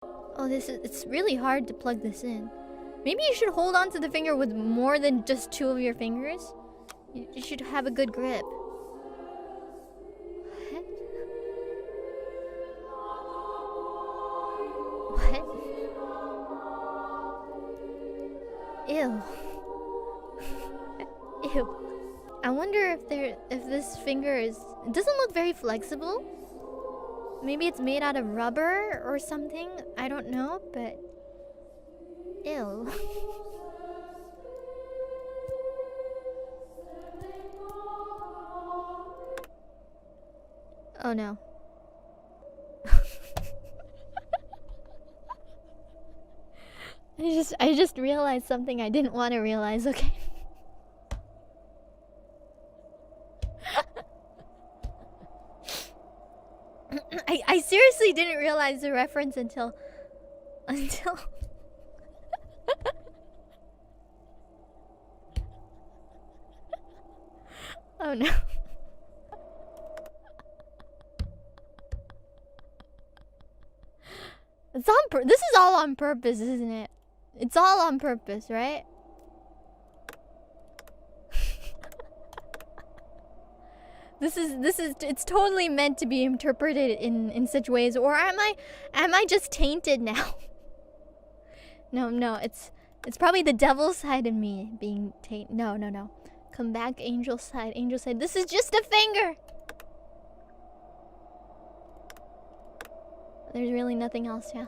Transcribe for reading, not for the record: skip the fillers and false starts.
Oh, it's really hard to plug this in. Maybe you should hold on to the finger with more than just 2 of your fingers. You should have a good grip. What? Ew. Ew. I wonder if this finger is... It doesn't look very flexible. Maybe it's made out of rubber or something. I don't know, but... Ew. Oh no. I just realized something I didn't want to realize, okay? I seriously didn't realize the reference until oh no. It's on this is all on purpose, isn't it? It's all on purpose, right? This is it's totally meant to be interpreted in such ways, or am I just tainted now? No, it's probably the devil side of me being tainted. No. Come back, angel side. This is just a finger. There's really nothing else, yeah.